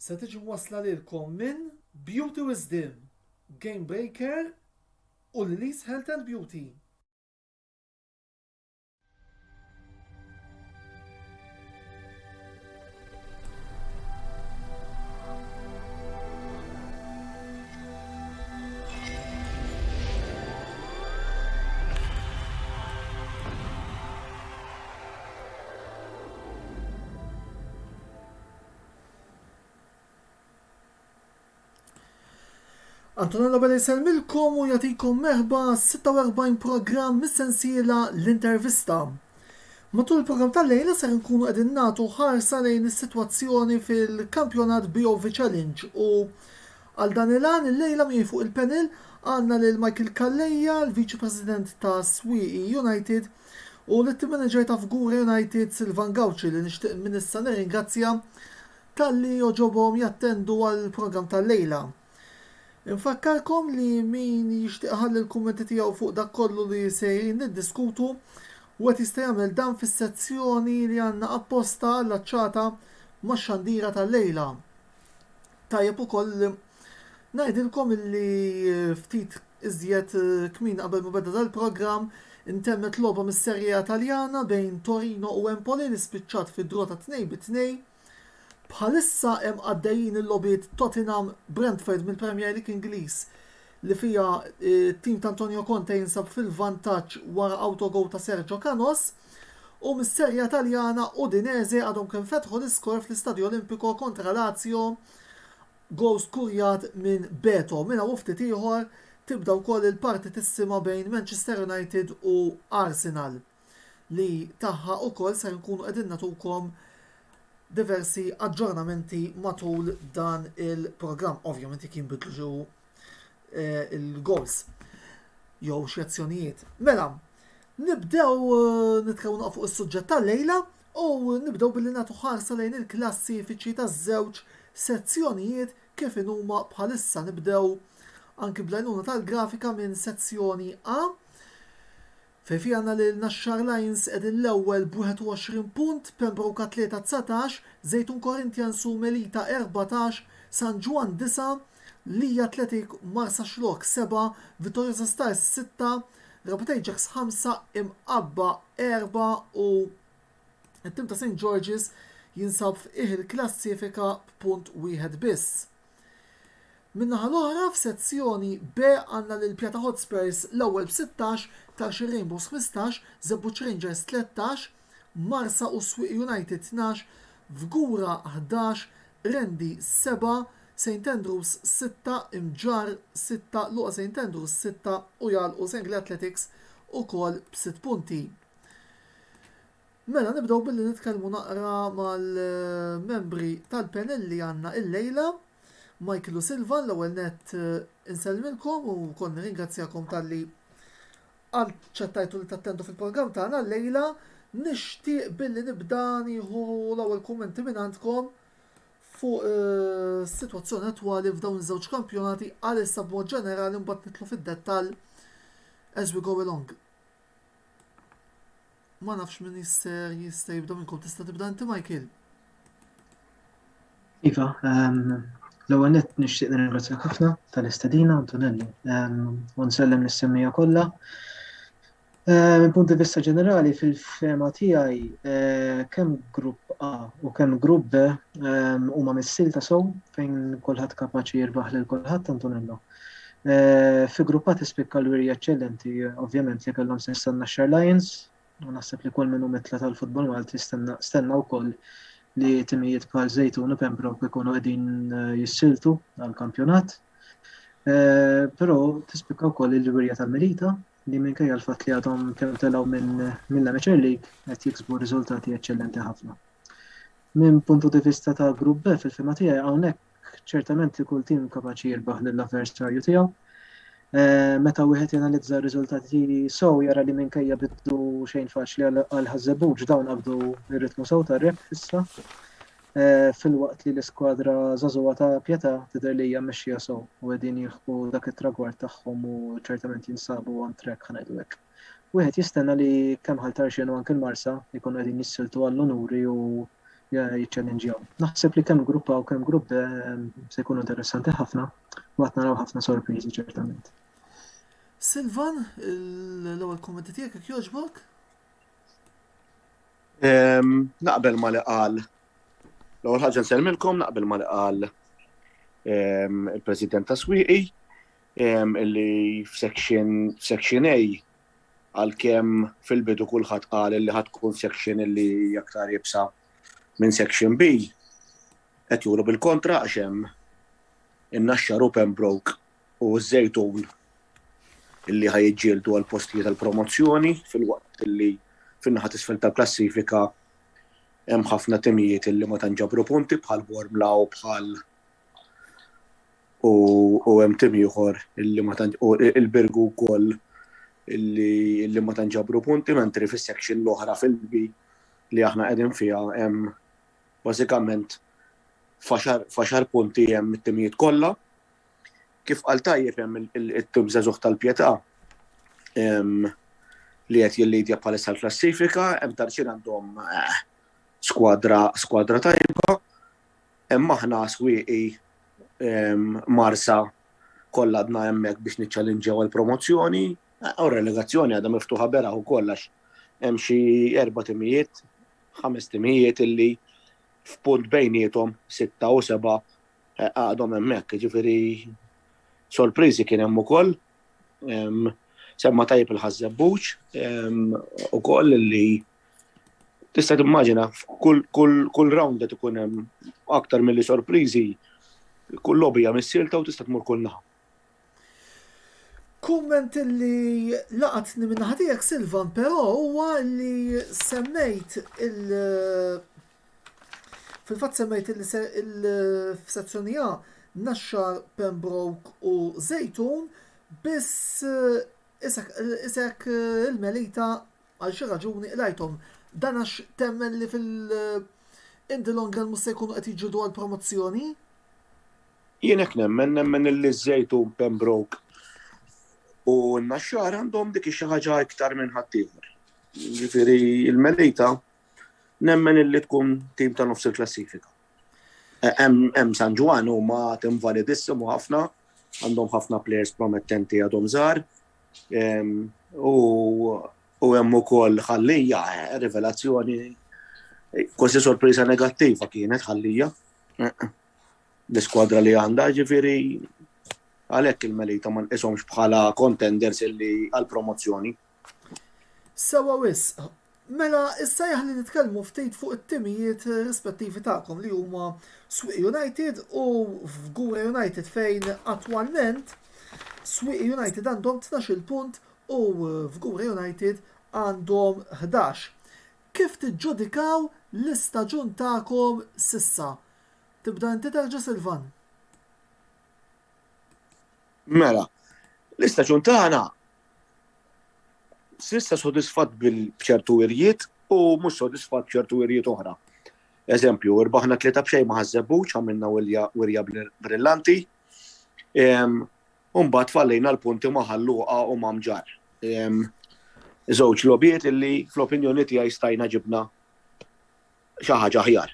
se tiġi mwassla lilkom minn Beauty Wisdom, Game Breaker u Lily's Health and Beauty. Antonello Bella jselmilkom u jagħtikom merħba 46 programm mis-sensiela l-intervista. Matul il-programm tal-lejla ser nkunu qegħdin nagħtu ħarsa lejn is-sitwazzjoni fil-kampjonat BOV Challenge u għal dan il-għan il-lejla mi fuq il-panel għandna lil Michael Kalleja, l-Viċi President ta' Swiqi United u l-Team Manager ta' Fgura United Silvan Gawci li nixtieq minn issa nirringrazzja tal-li joġobhom jattendu għall-programm tal-lejla. Infakkarkom li min jixtieq ħalli l-kummenti tiegħu fuq dak kollu li sejrin niddiskutu u qed jista' jagħmel dan fis-sezzjoni li għandna apposta allaċċata max-xandira tal-lejla. Tajjeb ukoll ngħidilkom illi ftit iżjed kmin qabel ma beda dal-programm intemmet logħba mis-serja Taljana bejn Torino u Empoli li spiċċat fid-drota 2-2. Bħalissa hemm għaddejjin il-lobiet Tottenham Brentford mill-Premier League Ingliż li fija t-tim ta' Antonio Conte jinsab fil-vantaġġ wara autogol ta' Sergio Canos u mis-serja Taljana Udinese għadhom kien fetħu l-iskor fl-Istadio Olimpico kontra Lazio gol skurjat minn Beto minna u ftit ieħor tibda wkoll il-parti tissima bejn Manchester United u Arsenal li tagħha wkoll se nkunu qegħdin nagħtukom diversi aġġornamenti matul dan il-programm. Ovvjament kien bidlu il-goals jew xi azzjonijiet. Mela, nibdew nitkellmu fuq is-suġġett tal-lejla u nibdew billi nagħtu ħarsa lejn il-klassifiċi taż-żewġ sezzjonijiet kif huma bħalissa nibdew anki bl-għajnuna tal-grafika minn sezzjoni A fejn għandna lil Nashar Lions qegħdin l-ewwel b'21 punt, Pembroke 3-19, Zeytun Corinthians u Melita 14, San Juan 9, Lija Athletic Marsa Xlok 7, Vittoria Stars 6, Rabat Ajax 5, Imqabba 4 u it-tim ta' St. George's jinsab f'ih il-klassifika b'punt wieħed biss. Minnaħa l-oħra f'sezzjoni B għandna lil Pjata Hotspurs l-ewwel b'16, Tarxi Rainbows 15, Zebbuċ Rangers 13, Marsa u Swiq United 12, Fgura 11, Rendi 7, St. Andrews 6, Imġar 6, Luqa St. Andrews 6 u jalqu Sengli Athletics ukoll b'6 punti. Mela nibdew billi nitkellmu naqra mal-membri tal-panel li għandna il-lejla. Michael u Silva l-ewwel net inselmilkom u kon ringrazzjakom tal-li ċettajtu li tattendu fil-programm tagħna l-lejla. Nixtieq billi nibda nieħu l-ewwel kummenti minn għandkom fuq is-sitwazzjoni attwali f'dawn iż-żewġ kampjonati għalissa b'mod ġenerali mbagħad nitlu fid-dettall as we go along. Ma nafx min jista' jibda minnkom tista' tibda inti Michael. Iva, l-ewwel nett nixtieq nirringrazzjak ħafna tal-istedina Antonello u nsellem lis-semmija kollha. Minn punt di vista ġenerali fil-fema tiegħi kemm grupp A u kemm grupp B huma missilta sew fejn kulħadd kapaċi jirbaħ lil kulħadd Antonello. Fi grupp A tispikka l-wirja eċċellenti, ovvjament li kellhom se nistenna Nashar Lions u naħseb li kull minnu mitla tal-futbol Malti stenna wkoll li timijiet bħal Zeytun u Pembroke ikunu qegħdin jissiltu għall-kampjonat. Però tispikka wkoll il-wirja tal-Melita li minkejja l-fatt li għadhom kemm telgħu mill-Amateur League qed jiksbu riżultati eċċellenti ħafna. Minn puntu di vista ta' grupp B fil-fema tiegħi hawnhekk ċertament li kull tim kapaċi jirbaħ lill-avversarju tiegħu. Meta wieħed janalizza r-riżultati sew jara li minkejja biddu xejn faċli għal ħażebuġ dawn qabdu r-ritmu sew tar-rep issa. Fil-waqt li l-iskwadra żagħżugħa ta' Pjata tidher li hija mmexxija sew u qegħdin jieħbu dak it-tragward tagħhom u ċertament jinsabu on track ħanajdu hekk. Wieħed jistenna li kemm ħaltarxin u anke l-Marsa jkunu qegħdin jissiltu għall-onuri u jiċċallenġjaw. Naħseb li kemm grupp u kemm grupp se jkunu interessanti ħafna u qed naraw ħafna sorpriżi ċertament. Silvan, l-ewwel kummenti tiegħek jekk jogħġbok? Naqbel ma li qal. L-ewwel ħaġa nsellmilkom naqbel ma li qal il-President ta' Swieqi illi f'section A għalkemm fil-bidu kulħadd qal li ħadd tkun section illi aktar jibsa minn section B qed juru bil-kontra għax hemm in-Naxxar u Pembroke u ż-Żejtun illi ħajġieldu għal postijiet tal-promozzjoni fil-waqt illi fin-naħa t'isfel tal-klassifika hemm ħafna timijiet illi ma tanġabru punti bħal Wormla u bħal u hemm tim ieħor illi ma il-Birgu wkoll illi ma tanġabru punti mentri fis-section l-oħra fil-B li aħna qegħdin fiha hemm bażikament faxar punti hemm it-timijiet kollha. Kif qal tajjeb hemm it-tim żagħżugħ tal-Pjetà li qed jillidja bħalissa l-klassifika, hemm tarċin għandhom skwadra tajba, hemm aħna Swieqi Marsa kollha għadna hemmhekk biex niċċallenġjaw għall-promozzjoni, u relegazzjoni għadha miftuħa beraħ ukoll għax hemm xi 4 timijiet, 5 timijiet illi f'punt bejniethom 6 u 7 għadhom hemmhekk, jiġifieri sorpriżi kien hemm ukoll. Semma tajjeb il-ħażebbuġ ukoll illi tista' timmaġina kull round qed ikun hemm aktar milli sorpriżi, kull lobija mis-silta u tista' tmur kull naħa. Kumment li laqatni minn naħa tiegħek Silvan, però huwa li semmejt fil-fatt semmejt il-f'sezzjoni A Naxxar, Pembroke u Żejtun biss isek il-Melita għal xi raġuni rajthom. Dan għax temmen li in the long run mhux se jkunu qed jiġġieldu għall-promozzjoni? Jien hekk nemmen illi Żejtun, Pembroke u n-Naxxar għandhom dik xi ħaġa iktar minn ħaddieħor. Jiġifieri il-Melita nemmen illi tkun tim ta' nofs il-klassifika. Hemm San Ġwan huma tim validissim ħafna, għandhom ħafna plejers promettenti għadhom żgħar, u hemm ukoll Ħallija, rivelazzjoni kważi sorpriża negattiva kienet Ħallija. L-iskwadra li għandha ġifieri għalhekk il-Melita ma nqishomx bħala contenders illi għall-promozzjoni. Sewa wisq. Mela issa jaħli nitkellmu ftit fuq it-timijiet rispettivi tagħkom li huma Swieqi United u F'Gura United fejn attwalment Swieqi United għandhom 12 punt u F'Gura United għandhom 11. Kif tiġġudikaw l-istaġun tagħkom sissa? Tibda inti terġa' Silvan. Mela, l-istaġun tagħna s'issa sodisfatt b'ċertu wirjiet u mhux sodisfatt b'ċertu wirjiet oħra. Eżempju, irbaħna 3 b'xejn ma' ħażebbuġ, għamilna wirja brillanti, u mbagħad fallejna l-punti ma' Ħalluqa u ma' Mġar. Żewġ lobijiet illi fl-opinjoni tiegħi stajna ġibna xi ħaġa aħjar.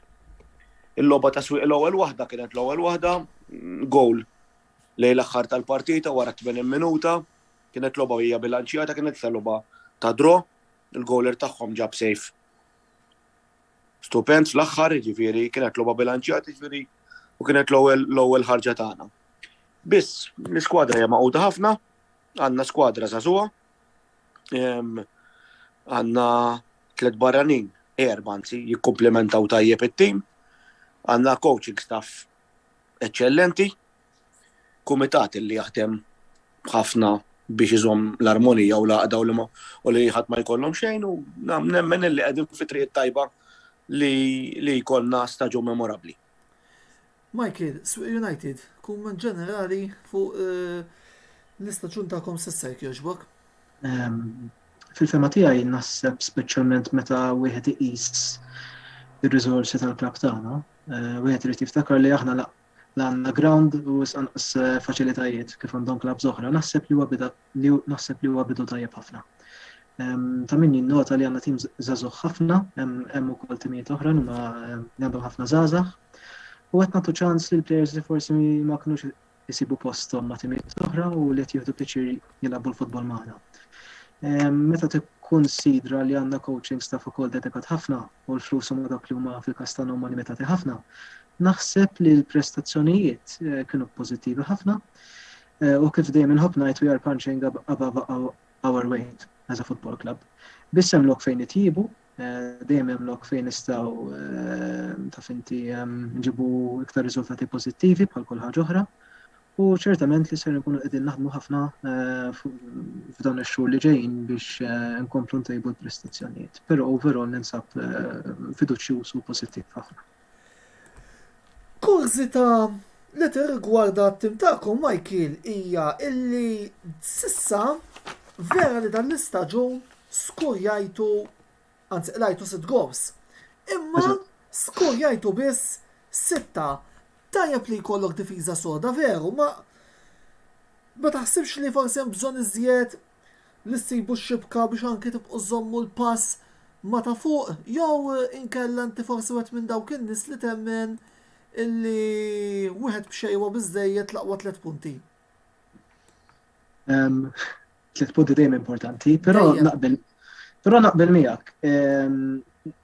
Il-logħba ta' Swieq l-ewwel waħda kienet l-ewwel waħda gowl lejn l-aħħar tal-partita wara 80 minuta, kienet logħba hija bilanċjata, kienet logħba ta' draw, il-goaler tagħhom ġab sejf stupend fl-aħħar, jiġifieri kienet logħba bilanċjata, jiġifieri u kienet l-ewwel ħarġa tagħna. Biss l-iskwadra hija maquda ħafna, għandna skwadra żagħżugħa, għandna 3 barranin, 4 anzi jikkumplementaw tajjeb it-tim, għandna coaching staff eċċellenti, kumitat li jaħdem ħafna biex iżomm l-armonija u l-għaqda u li ħadd ma jkollhom xejn u nemmen li qegħdin fi triq tajba li jkollna staġun memorabbli. Michael, Swieqi United, kumment ġenerali fuq l-istaġun tagħkom s'issa jekk jogħġbok? Fil-fema tiegħi naħseb speċjalment meta wieħed iqis ir-riżorsi tal-klabb tagħna, wieħed irid jiftakar li aħna għandna ground u anqas faċilitajiet kif għandhom klabb oħra. Naħseb li huwa bidu tajjeb ħafna. Ta' min jinnota li għandna tim żagħżugħ ħafna, hemm ukoll timijiet oħra li għandhom ħafna żgħażagħ. U qed nagħtu ċans lil players li forsi ma kinux isibu posthom ma' timijiet oħra u li qed jieħdu pjaċir jilagħbu l-futbol magħna. Meta tikkunsidra li għandna coaching staff ukoll dedikat ħafna u l-flus huma dak li huma fil-każ tagħna huma limitati ħafna, naħseb li l-prestazzjonijiet kienu pożittivi ħafna u kif dejjem inħobb ngħid we are punching above our weight as a football club. Biss hemm lok fejn itjibu, dejjem hemm lok fejn nistgħu taf inti nġibu iktar riżultati pożittivi bħal kull ħaġa oħra. U ċertament li ser nkunu qegħdin naħdmu ħafna f'dawn ix-xhur li ġejjin biex nkomplu ntejbu l-prestazzjonijiet. Però overall ninsab fiduċjuż u pożittiv ħafna. Kurzita li tirrigwarda t-tim tagħkom Michael hija illi sissa vera li dan l-istaġun skurjajtu, anzi lajtu 6 goals. Imma skurjajtu biss 6. Tajjeb li jkollok difiża soda veru, ma taħsibx li forsi hemm bżonn iżjed li ssibu x-xibka biex anke tibqgħu żommu l-pass ma ta' fuq, jew inkella inti forsi wieħed minn dawk in-nies li temmen illi wieħed b'xejwa biżejjed laqwa 3 punti. 3 punti dejjem importanti, però naqbel miegħek.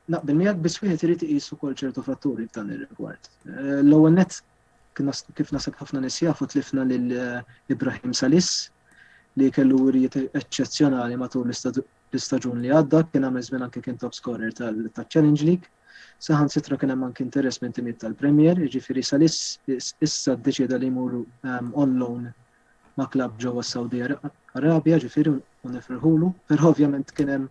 Naqbel miegħek biss wieħed irid iqis ukoll ċertu fatturi f'dan ir-rigward. L-ewwel nett kif nasab ħafna nies jafu tlifna lil Ibrahim Salis li kellu wirijiet eċċezzjonali matul l-istaġun li għadda, kien għamel żmien anke kien top scorer tal-Challenge League. Saħansitra kien hemm anke interess minn timiet tal-Premier, jiġifieri Salis issa ddeċieda li jmur on loan ma' klabb ġewwa Saudi Arabia, ġifieri u nifirħulu, però ovvjament kien hemm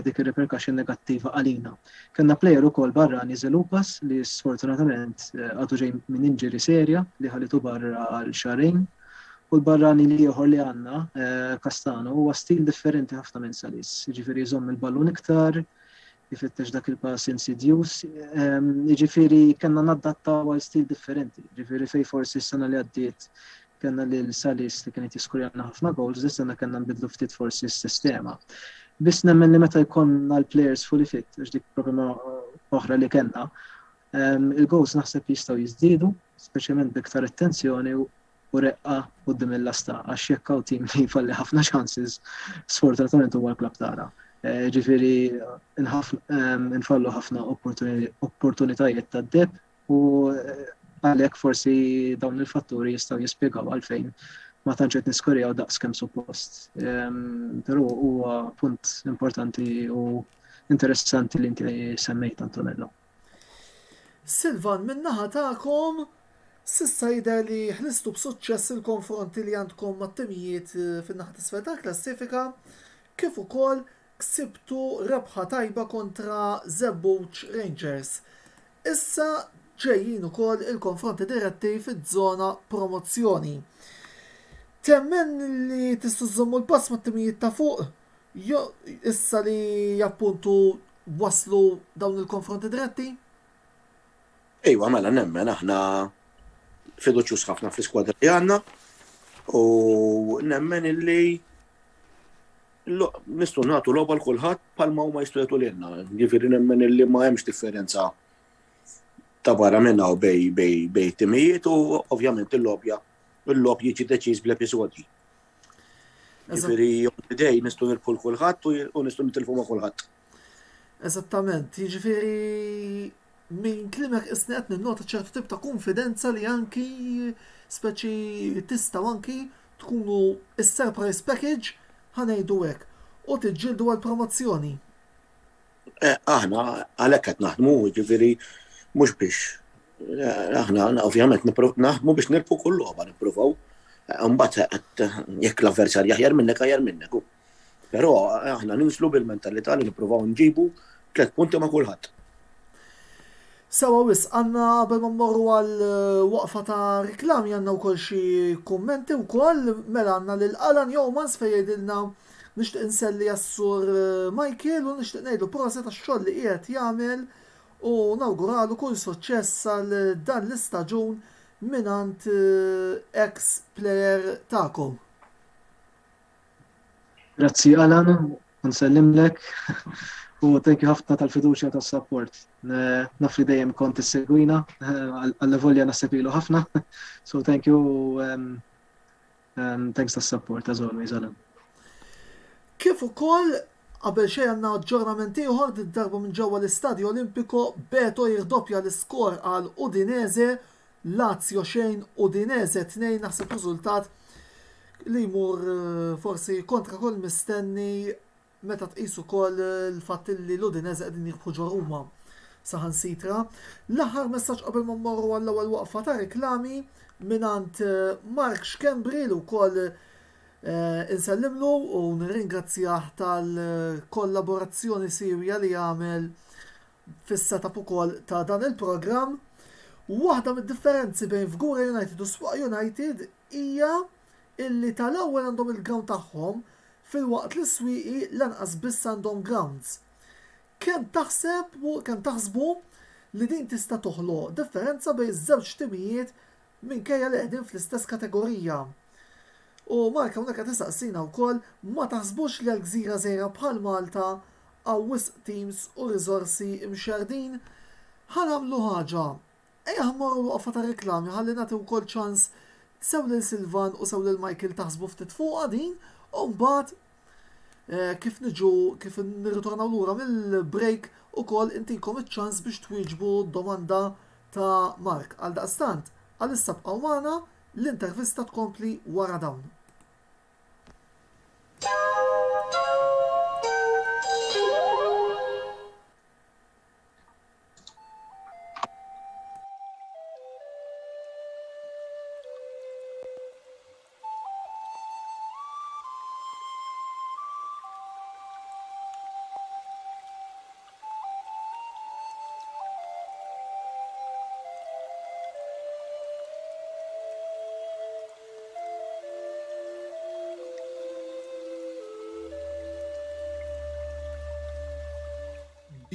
dik ir-repercussion negattiva għalina. Kellna plejer ukoll barrani Zelupas li sfortunatament għadu ġej minn injury serja li ħalitu barra għal xarejn u l-barrani li ieħor li għandna Castano huwa stil differenti ħafna minn Salis. Jiġifieri jżomm il-ballun iktar, jifittex dak il-pass insidjus, jiġifieri kellna naddattaw għal stil differenti. Jiġifieri fejn forsi s-sena li għaddiet kellna lil Salis li kienet jiskurjana ħafna goals, is-sena kellna nbidlu ftit forsi s-sistema. Biss nemmen li meta jkollna l-players fully fit, għax dik problema oħra li kellna, il-goals naħseb jistgħu jiżdiedu, speċjalment b'iktar attenzjoni u reqqa quddiem il-lasta għax jekk hawn tim li jfalli ħafna chances sfortunatament huwa l-klabb tagħna. Ġifieri nfallu ħafna opportunitajiet tad-deb u għalhekk forsi dawn il-fatturi jistgħu jispjegaw għalfejn ma tantx qed niskorjaw daqs kemm suppost. Però huwa punt importanti u interessanti li inti semmejt Antonello. Silvan, min-naħa tagħkom s'issa jidher li ħlistu b'suċċess il-konfronti li għandkom mat-timijiet fin-naħa t'isfel tal-klassifika, kif ukoll ksibtu rebħa tajba kontra Zebbuċ Rangers. Issa ġejjin ukoll il-konfronti diretti fiż-żona promozzjoni. Temmen li tistgħu żommu l-pass mat-timijiet ta' fuq issa li appuntu waslu dawn il-konfronti diretti? Ejwa, mela nemmen aħna fiduċjuż ħafna fl-iskwadra li għandna u nemmen illi nistgħu nagħtu logħba l kulħadd bħalma huma jistgħu jagħtu lilna. Ġifieri nemmen illi ma hemmx differenza ta' barra minna u bej timijiet u ovvjament il-lob jiġi deċiż bl-episodji. Ġifieri idej nistgħu nilpu l-kulħadd u nistgħu nitilfu ma' kulħadd. Eżattament, jiġifieri minn kliemek isni qed ninnota ċertu tip ta' konfidenza li anki speċi tistgħu anki tkunu is-surprise package ħanejdu hekk u tiġġieldu għall-promozzjoni. Aħna għalhekk qed naħdmu, jiġifieri mhux biex. Aħna ovvjament naħdmu biex nirpu kull logħba nippruvaw. Imbagħad jekk l-avversarju jaħjar minnek. Però aħna ninslu bil-mentalità li nippruvaw nġibu 3 punti ma' kulħadd. Sewa wisq għandna qabel ma mmorru għal waqfa ta' riklami għandna wkoll xi kummenti wkoll mela għandna lil Alan Jowmans fejn jgħidilna nixtieq inselli għas-sur Michael u nixtieq ngħidu proset għax-xogħol li qiegħed jagħmel u nawguralu kull suċċess għal dan l-istaġun minant ex-player tagħkom. Grazzi Alan, nsellimlek u thank you ħafna tal-fiduċja tas-support. Naf li dejjem kont issegwina għall-volja naħseb ilu ħafna. So thank you thanks tas-support as always, Alan. Kif ukoll qabel xejn għandna aġġornamenti ieħor darba minn ġewwa l-Istadju Olimpiku Beto jirdoppja l-iskor għal Udinese, Lazio xejn Udinese 2 naħseb riżultat li jmur forsi kontra kull mistenni meta tqisu wkoll il-fatt li l-Udinese qegħdin jirbħu ġo Ruma saħansitra. L-aħħar messaġġ qabel ma mmorru għall-ewwel waqfa ta' riklami minant Mark Xkembri li wkoll insellimlu u nirringrazzjah tal-kollaborazzjoni sirja li jagħmel fis-setup ukoll ta' dan il-programm. Waħda mid-differenzi bejn Fgura United u Swaq United hija illi tal-ewwel għandhom il-ground tagħhom fil-waqt li swieqi lanqas biss għandhom grounds. Kemm taħsbu li din tista' toħloq differenza bejn iż-żewġ timijiet minkejja li qegħdin fl-istess kategorija. U Marka hawnhekk qed tistaqsina wkoll ma taħsbux li l-gżira żgħira bħal Malta għaw wisq teams u riżorsi imxerdin ħanamlu ħaġa. Ejja ħammorru waqfa ta' riklami ħalli nagħti wkoll ċans sew lil Silvan u sew lil Michael taħsbu ftit fuqha din u mbagħad kif nirritornaw lura mill-break ukoll intikom iċ-ċans biex twieġbu d-domanda ta' Mark. Għal daqstant, għalissa bqgħu magħna l-intervista tkompli wara dawn.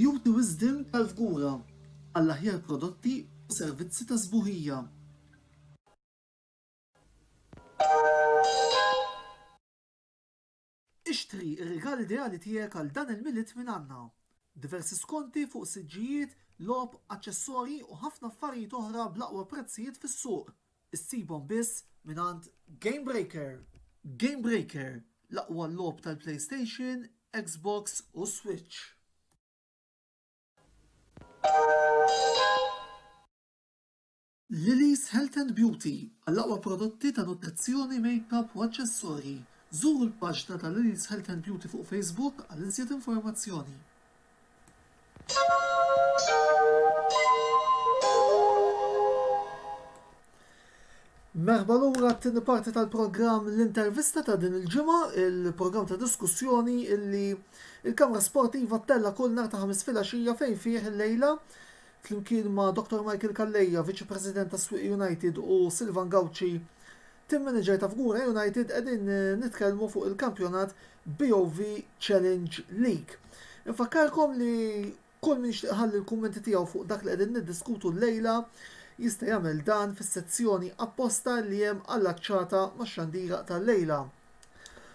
Beauty Wisdom tal-Fgura għall-aħjar prodotti u servizzi ta' sbuħija. Ixtri ir-rigal ideali tiegħek għal dan il-miliet minn għandna. Diversi skonti fuq siġġijiet, logħob, aċċessorji u ħafna affarijiet oħra bl-aqwa prezzijiet fis-suq. Issibhom biss mingħand Game Breaker. Game Breaker, l-aqwa logħob tal-PlayStation, Xbox u Switch. Lily's Health and Beauty għall-aqwa prodotti ta' nutrizzjoni, make-up u aċċessorji. Żuru l-paġna ta' Lily's Health and Beauty fuq Facebook għal iżjed informazzjoni. Merħba lura t-tieni parti tal-programm l-intervista ta' din il-ġimgħa, il-programm ta' diskussjoni illi il-Kamra Sportiva tella kull nhar ta' 5 filgħaxija fejn fih il-lejla flimkien ma' Dr. Michael Kalleja, Viċi President ta' Swieq United u Silvan Gawci, Team Manager ta' Fgura United, qegħdin nitkellmu fuq il-kampjonat BOV Challenge League. Infakkarkom li kull min jixtieq ħalli l-kummenti tiegħu fuq dak li qegħdin niddiskutu l-lejla jista' jagħmel dan fis-sezzjoni apposta li hemm allaċċata max-xandira tal-lejla.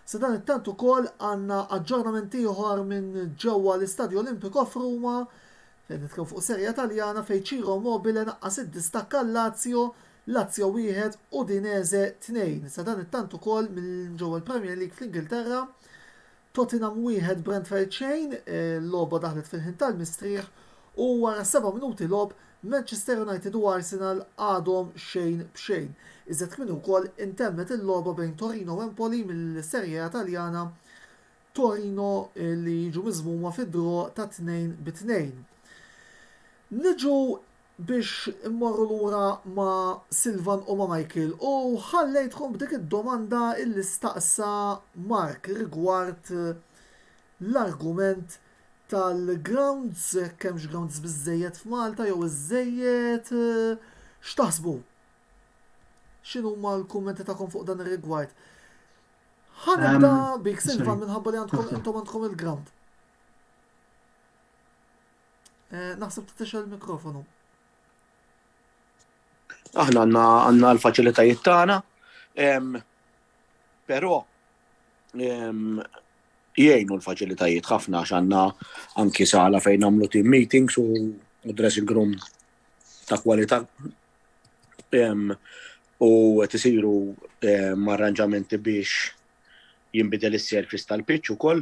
Sa dan it-tant ukoll għandna aġġornamenti ieħor minn ġewwa l-Istadju Olimpiku f'Ruma fejn nitkellmu fuq serja Taljana fejn Ciro Immobile naqqas id-distakka Lazio 1, Udinese 2. Sa dan it-tant ukoll mill ġewwa l-Premier League fl-Ingilterra, Tottenham 1, Brentford 2, l-logħba daħlet fil-ħin tal-mistrieħ u wara 7 minuti logħob Manchester United u Arsenal għadhom xejn b'xejn. Iżda kien ukoll intemmet il-logħba bejn Torino u Empoli mill-serja Taljana, Torino li jiġu miżmuma fid-draw ta' 2-2. Niġu biex immorru lura ma' Silvan u ma' Michael u ħallejtkom b'dik id-domanda illi staqsa Mark rigward l-argument tal-grounds, kemmx grounds biżejjed f'Malta jew iżejjed x'taħsbu? X'inhu huma l-kummenti tagħkom fuq dan ir-rigward? Ħanibda bik Silvan minħabba li għandkom il-ground. Naħseb titexel il-mikrofonu. Aħna għandna l-faċilitajiet tagħna, però jgħinu l-faċilitajiet ħafna għax għandna anki sala fejn nagħmlu team meetings u dressing room ta' kwalità. U qed isiru arranġamenti biex jinbidel is-surface tal-pitch ukoll.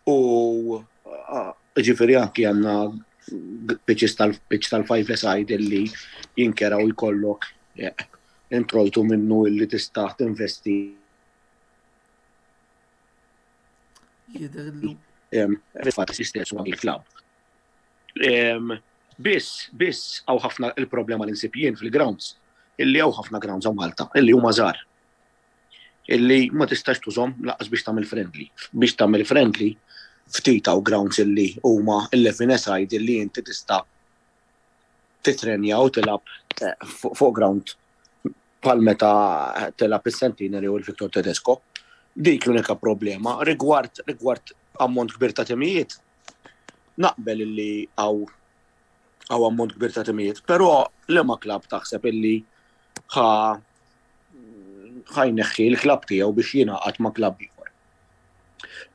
U ġifieri anki għandna pitch tal-5-a-side illi jinkera u jkollok introjtu minnu illi tista' tinvesti Jidherlu. fil-fatt istess u il-klabb. Biss għaw ħafna il-problema li nsib jien fil-grounds, illi għaw ħafna grounds għaw Malta, illi huma żgħar. Illi ma tistax tużhom laqas biex tagħmel friendly. Biex tagħmel friendly ftit għaw grounds illi huma 11-a-side illi inti tista' titrenja u tilab fuq ground bħal meta tilab is-Centenary u l-Victor Tedesco. Dik l-unika problema rigward ammont kbir ta' timijiet. Naqbel illi għaw ammont kbir ta' timijiet, però liema klabb taħseb illi ħajneħħi l-klabb tiegħu biex jingħaqad ma' klabb ieħor.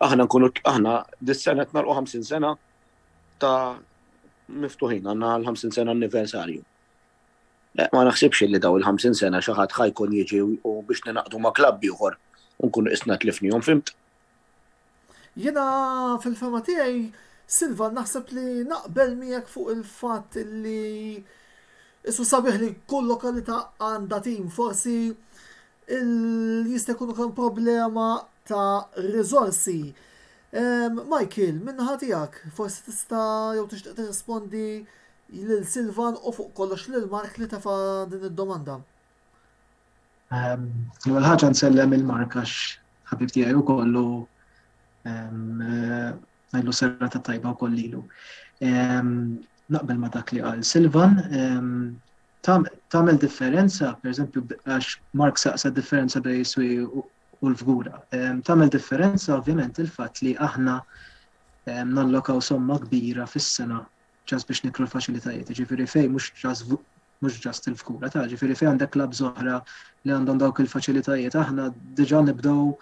Aħna dis-sena qed nagħlqu 50 sena ta' miftuħin għandna l-50 sena anniversarju. Ma naħsibx illi daw il-50 sena xi ħadd ħajkun jiġi u biex ninaqdu ma' klabb ieħor u nkunu qisna tlifnihom, fimt? Jiena fil-fema tiegħi Silva naħseb li naqbel miegħek fuq il-fatt li issu sabiħ li kull lokalità għandha tim, forsi jista' jkun ukoll problema ta' riżorsi. Michael, minnaħa tiegħek, forsi tista' jew tixtieq tirrispondi lil Silvan u fuq kollox lil Mark li tefa' din id-domanda. L-ewwel ħaġa nsellem il-Mark għax ħabib tiegħi ukollu ngħidlu serata tajba wkoll lilu. Naqbel ma dak li qal Silvan, tagħmel differenza, pereżempju għax Mark saqsa differenza bejn Swieq u l-Fgura. Tagħmel differenza ovvjament il-fatt li aħna nallokaw somma kbira fis-sena ġas biex nikru l-faċilitajiet. Ġifieri fejn mhux ġast il-Fgura, ġifieri fejn għandek klabb oħra li għandhom dawk il-faċilitajiet. Aħna diġà nibdew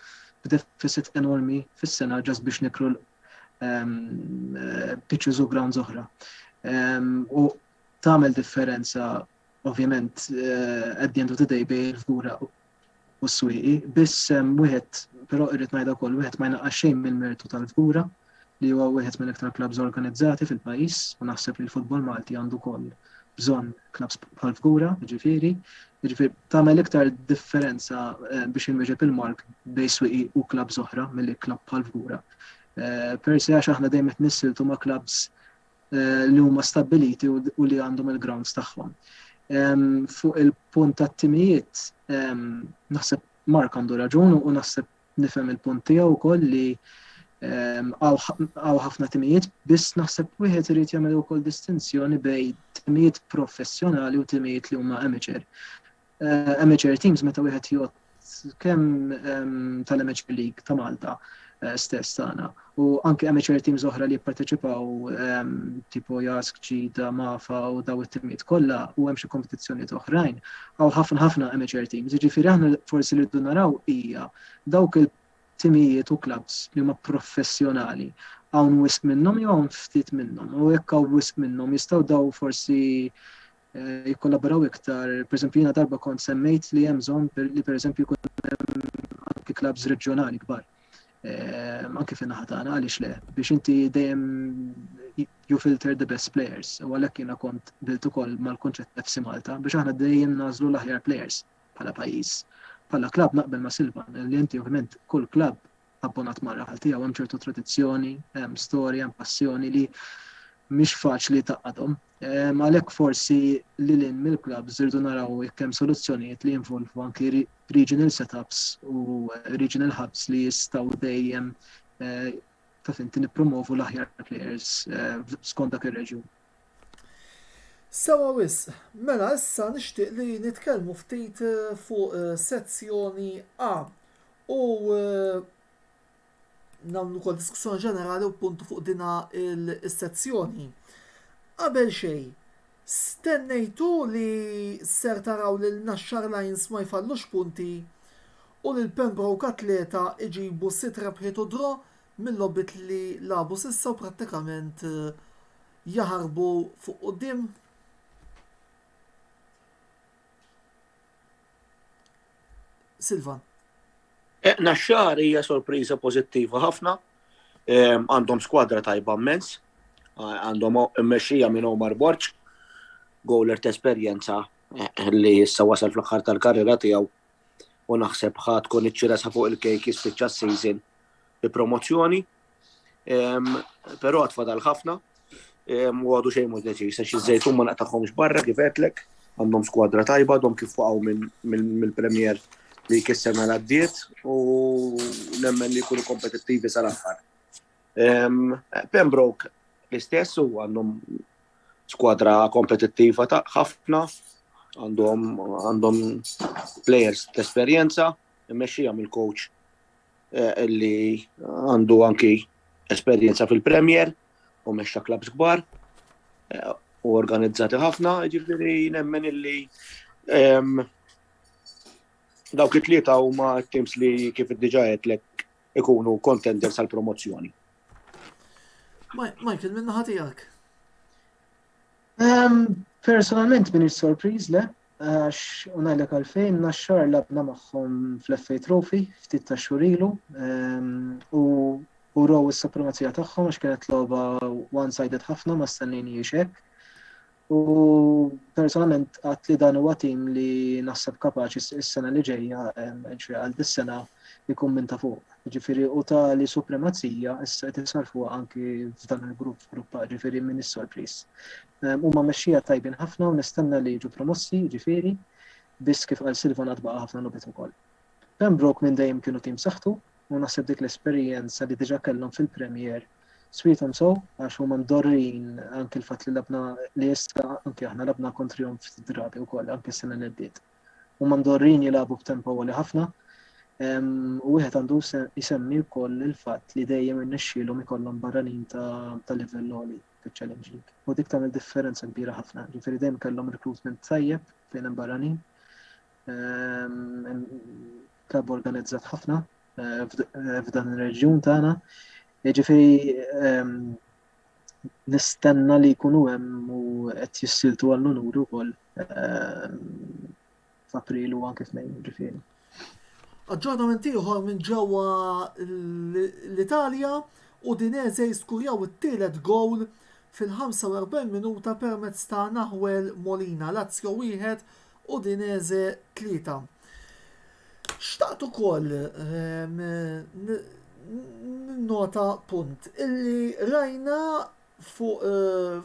b'deficit enormi fis-sena ġas biex nikru pitches u grounds oħra. U tagħmel differenza ovvjament at the end of the day bejn il-Fgura u s-Swieqi, biss wieħed, però irrid ngħidha wkoll wieħed ma jnaqqas xejn mill-mertu tal-Fgura li huwa wieħed mill-iktar klabbs organizzati fil-pajjiż u naħseb li l-futbol Malti għandu wkoll bżonn klabbs bħal-Fgura, jiġifieri tagħmel iktar differenza biex inweġeb il-Mark bejn Swieqi u klabbs oħra milli klabb bħal-Fgura. Persi għax aħna dejjem qed nissiltu ma' klabbs li huma stabbiliti u li għandhom il-grounds tagħhom. Fuq il-punt tat-timijiet, naħseb Mark għandu raġun u naħseb nifhem il-punt tiegħu wkoll li għaw ħafna timijiet, biss naħseb wieħed irid jagħmel ukoll distinzjoni bejn timijiet professjonali u timijiet li huma amateur. Amateur teams meta wieħed jgħod kemm tal-Amateur League ta' Malta stess tagħna u anke amateur teams oħra li jipparteċipaw tipo Jask, Ġida, Mafa u daw it-timijiet kollha u hemm xi kompetizzjonijiet oħrajn għaw ħafna amateur teams. Jiġifieri aħna forsi li rridu naraw hija dawk il-timijiet u clubs li huma professjonali hawn wisq minnhom jew hawn ftit minnhom. U jekk hawn wisq minnhom jistgħu daw forsi jikkollaboraw iktar. Pereżempju jiena darba kont semmejt li hemm bżonn li pereżempju jkun hemm anke clubs reġjonali kbar. Anke fin-naħa tagħna għaliex le biex inti dejjem you filter the best players u għalhekk jiena kont bilt ukoll mal-kunċett FC Malta biex aħna dejjem nażlu l-aħjar players bħala pajjiż. Bħala klabb naqbel ma' Silvan li inti ovvjament kull klabb abbonat mar-raħal tiegħu hemm ċertu tradizzjoni, hemm storja, hemm passjoni li mhix faċli taqadhom. Għalhekk forsi lil mill-clubs irdu naraw jekk hemm soluzzjonijiet li jinvolvu anke regional setups u regional hubs li jistgħu dejjem taf inti nippromovu l-aħjar players skont dak ir-reġjun. Sewa wisq, mela issa nixtieq li nitkellmu ftit fuq sezzjoni A u nagħmlu wkoll diskussjoni ġenerali u puntu fuq dina il-sezzjoni. Qabel xejn, stennejtu li ser taraw li l-Nashar Lions ma jfallux punti u lil Pembroke atleta iġibu 6 rebħiet u draw mill-lobbit li labu sissa u prattikament jaħarbu fuq quddiem. Silvan. Naxxar hija sorpriża pożittiva ħafna. Għandhom skwadra tajba immens, għandhom immexxija minn Omar Borġ, goaler ta' esperjenza li issa wasal fl-aħħar tal-karriera tiegħu u naħseb ħadd tkun iċċiresa fuq il-kejk jispiċċa s-season bi promozzjoni. Però għatfadal ħafna u għadu xejn mhux deċiż għax iż-Żejtun ma naqtagħhomx barra kif għedlek, għandhom skwadra tajba, għandhom kif waqgħu mill-Premier li jkisser mal-għaddiet u nemmen li jkunu kompetittivi sal-aħħar. Pembroke l-istess u għandhom skwadra kompetittiva ħafna, għandhom players t-esperjenza, immexxija mill-coach li għandu anki esperjenza fil-Premier u mexxa klabs kbar u organizzati ħafna, ġifieri nemmen illi dawk it-tlieta huma t-teams li kif diġà għedlek ikunu contenders għal promozzjoni. Michael, minna ħatijak? Personalment minni sorpriz le, għax unajlek għalfejn naxxar labna maħħom fl-FA Trophy ftit ta' xurilu u raw is-supremazija tagħhom għax kienet logħba one-sided ħafna ma stennejni hekk. U personalment għat li dan huwa tim li naħseb kapaċi s-sena li ġejja għal dis-sena jkun minn ta' fuq. Ġifieri u ta' li supremazija issa qed isarfu anki f'dan il-grupp ġifieri minn is-sorpriż. Huma mexxija tajbin ħafna u nistenna li jiġu promossi, ġifieri biss kif qal Silvan qatt baqa' ħafna logħbiet ukoll. Pembroke minn dejjem kienu tim saħħtu u naħseb dik l-esperjenza li diġà kellhom fil-Premier Sweetom so, għax huma mdorrin anke l-fatt li labna li issa anke aħna labna kontrihom f'drabi wkoll anke s-sena li ddiet. Huma mdorrin jilagħbu b'tempo għoli ħafna. U wieħed għandu jisemmi wkoll il-fatt li dejjem irnexxielhom ikollhom barranin ta' livell għoli fiċ-challenging. U dik tagħmel differenza kbira ħafna. Ġifieri dejjem kellhom recruitment tajjeb fejn hemm barranin. Klabb organizzat ħafna f'dan ir-reġjun tagħna. Ġifieri nistenna li jkunu hemm u qed jissiltu għall-unur ukoll f'April u anke f'Mejju ġifieri. Aġġornament ieħor minn ġewwa l-Italja Udinese jiskurjaw it-tielet gowl fil-45 minuta permezz ta' Nahuel Molina, Lazio 1 Udinese 3. Xtaqt ukoll nota punt illi rajna fuq